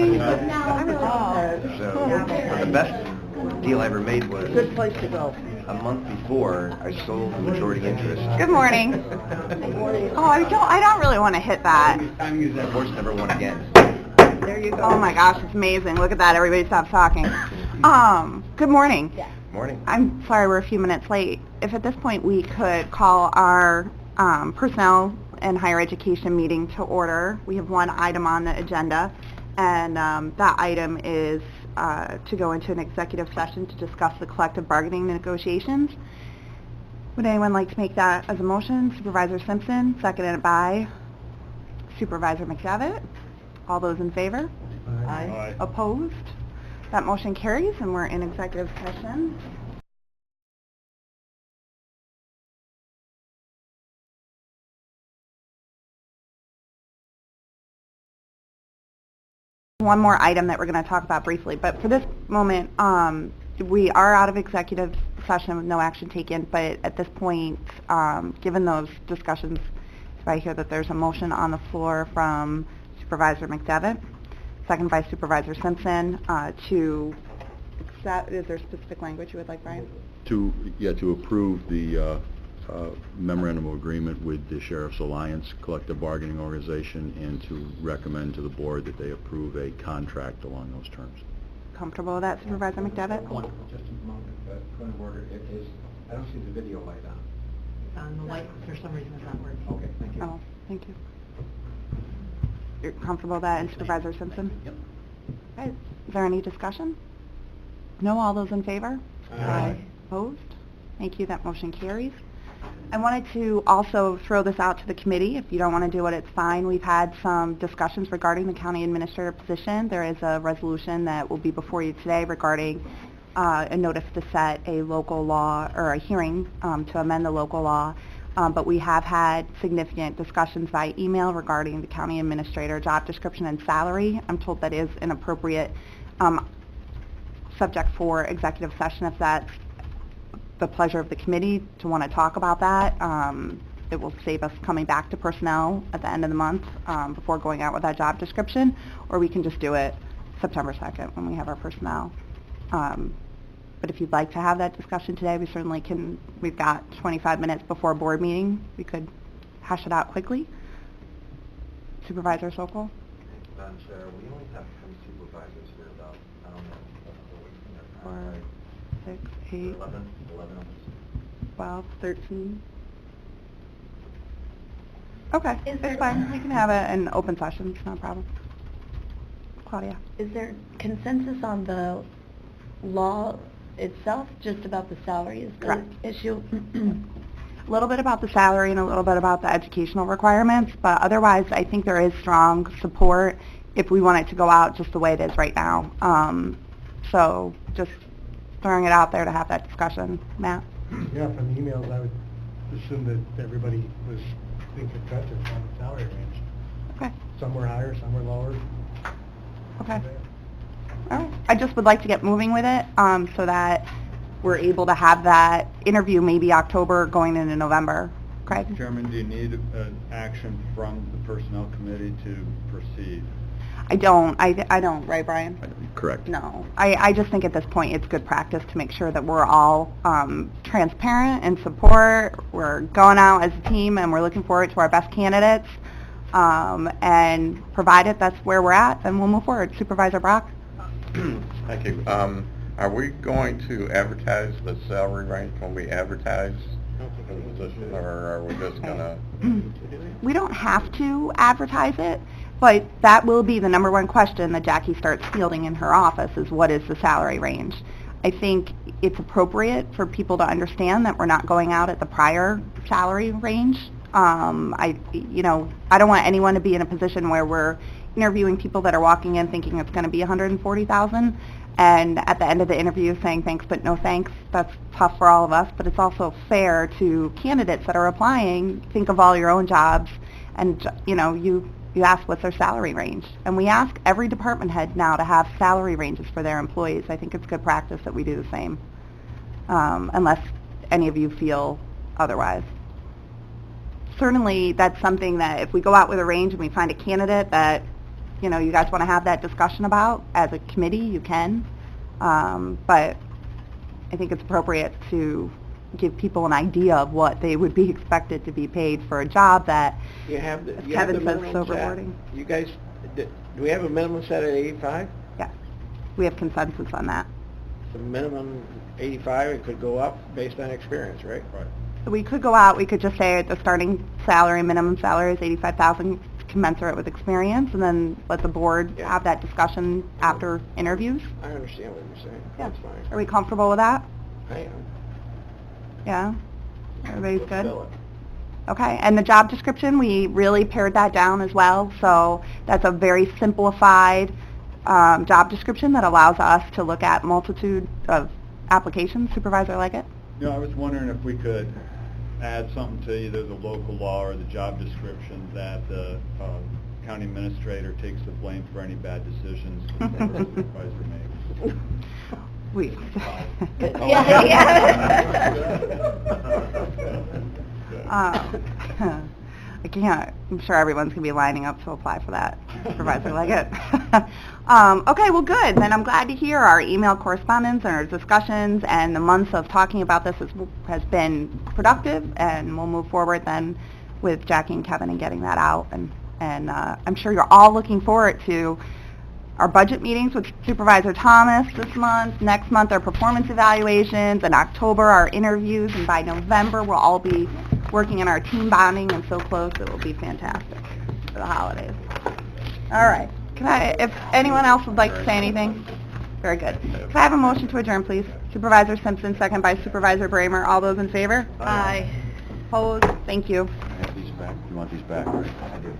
morning. So, the best deal I ever made was Good place to go. a month before I sold the majority interest. Good morning. Good morning. Oh, I don't really want to hit that. The horse never won again. There you go. Oh my gosh, it's amazing. Look at that. Everybody stop talking. Good morning. Yeah. Morning. I'm sorry we're a few minutes late. If at this point we could call our personnel and higher education meeting to order. We have one item on the agenda, and that item is to go into an executive session to discuss the collective bargaining negotiations. Would anyone like to make that as a motion? Supervisor Simpson, seconded by Supervisor McDevitt. All those in favor? Aye. Opposed? That motion carries, and we're in executive session. One more item that we're going to talk about briefly, but for this moment, we are out of executive session with no action taken, but at this point, given those discussions, I hear that there's a motion on the floor from Supervisor McDevitt, second by Supervisor Simpson, to accept, is there specific language you would like, Brian? To approve the memorandum of agreement with the Sheriff's Alliance Collective Bargaining Organization and to recommend to the board that they approve a contract along those terms. Comfortable with that, Supervisor McDevitt? Just a moment, point of order, it is, I don't see the video light on. The light, for some reason, is not working. Okay, thank you. Oh, thank you. You're comfortable with that, and Supervisor Simpson? Yep. Okay. Is there any discussion? No? All those in favor? Aye. Opposed? Thank you. That motion carries. I wanted to also throw this out to the committee. If you don't want to do it, it's fine. We've had some discussions regarding the county administrator position. There is a resolution that will be before you today regarding a notice to set a local law or a hearing to amend the local law. But we have had significant discussions by email regarding the county administrator job description and salary. I'm told that is an appropriate subject for executive session if that's the pleasure of the committee to want to talk about that. It will save us coming back to personnel at the end of the month before going out with that job description, or we can just do it September 2nd when we have our personnel. But if you'd like to have that discussion today, we certainly can. We've got 25 minutes before board meeting. We could hash it out quickly. Supervisor Sokol? Madam Chair, we only have 10 supervisors here, about, I don't know, 4, 6, 8, 11 of us. 12, 13. Okay, Is it's there- fine. We can have an open session. It's not a problem. Claudia? Is there consensus on the law itself, just about the salary is the Correct. issue? A little bit about the salary and a little bit about the educational requirements, but otherwise I think there is strong support if we want it to go out just the way it is right now. So just throwing it out there to have that discussion. Matt? Yeah, from the emails, I would assume that everybody was in consensus on the salary range. Okay. Some were higher, some were lower. Okay. All right. I just would like to get moving with it so that we're able to have that interview maybe October going into November. Craig? Chairman, do you need an action from the Personnel Committee to proceed? I don't, right, Brian? Correct. No. I just think at this point it's good practice to make sure that we're all transparent and support. We're going out as a team and we're looking forward to our best candidates. And provided that's where we're at, then we'll move forward. Supervisor Brock? Thank you. Are we going to advertise the salary range when we advertise the position, or are we just going to? We don't have to advertise it, but that will be the number one question that Jackie starts fielding in her office is what is the salary range? I think it's appropriate for people to understand that we're not going out at the prior salary range. I don't want anyone to be in a position where we're interviewing people that are walking in thinking it's going to be $140,000 and at the end of the interview saying thanks but no thanks. That's tough for all of us, but it's also fair to candidates that are applying. Think of all your own jobs and you ask what's their salary range. And we ask every department head now to have salary ranges for their employees. I think it's good practice that we do the same, unless any of you feel otherwise. Certainly that's something that if we go out with a range and we find a candidate that you know, you guys want to have that discussion about as a committee, you can. But I think it's appropriate to give people an idea of what they would be expected to be paid for a job that, You have the, as you have the Kevin says, minimum so set. rewarding. You guys, do we have a minimum set at 85? Yeah, we have consensus on that. The minimum 85, it could go up based on experience, right? Right. So we could go out, we could just say the starting salary, minimum salary is 85,000 commensurate with experience, and then let the board Yeah. have that discussion after interviews. I understand what you're saying. Yeah. That's fine. Are we comfortable with that? I am. Yeah? Everybody's Let's good? fill it. Okay, and the job description, we really pared that down as well, so that's a very simplified job description that allows us to look at multitude of applications. Supervisor Leggett? You know, I was wondering if we could add something to either the local law or the job description that the county administrator takes the blame for any bad decisions the supervisor makes. We... I can't, I'm sure everyone's going to be lining up to apply for that, Supervisor Leggett. Okay, well, good. Then I'm glad to hear our email correspondence and our discussions and the months of talking about this has been productive, and we'll move forward then with Jackie and Kevin and getting that out. And I'm sure you're all looking forward to our budget meetings with Supervisor Thomas this month, next month our performance evaluations, in October our interviews, and by November we'll all be working on our team bonding, and so close it will be fantastic for the holidays. All right. Can I, if anyone else would like to say anything? Very good. Can I have a motion to adjourn, please? Supervisor Simpson, second by Supervisor Bramer. All those in favor? Aye. Opposed? Thank you. I have these back. You want these back? I do.